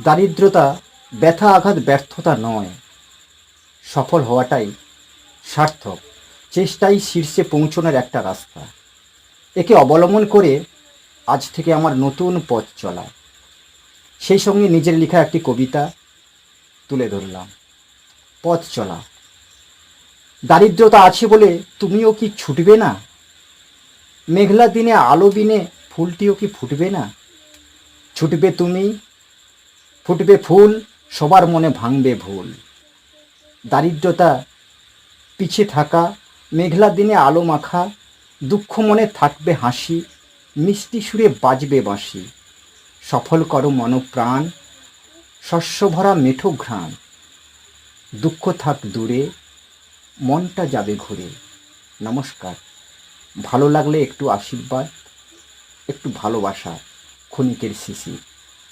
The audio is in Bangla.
দারিদ্রতা ব্যথা আঘাত ব্যর্থতা নয়, সফল হওয়াটাই সার্থক, চেষ্টাই শীর্ষে পৌঁছানোর একটা রাস্তা। একে অবলম্বন করে আজ থেকে আমার নতুন পথ চলা। সেই সঙ্গে নিজের লেখা একটি কবিতা তুলে ধরলাম। পথ চলা। দারিদ্রতা আছে বলে তুমিও কি ছুটবে না? মেঘলা দিনে আলো বিনে ফুলটিও কি ফুটবে না? ছুটবে তুমি, ফুটবে ফুল, সবার মনে ভাঙবে ভুল। দারিদ্রতা পিছে থাকা, মেঘলা দিনে আলো মাখা, দুঃখ মনে থাকবে হাসি, মিষ্টি সুরে বাজবে বাঁশি। সফল করো মনপ্রাণ, শস্য ভরা মেঠো ঘ্রাণ। দুঃখ থাক দূরে, মনটা যাবে ঘুরে। নমস্কার। ভালো লাগলে একটু আশীর্বাদ, একটু ভালোবাসা, ক্ষণিকের শিশির।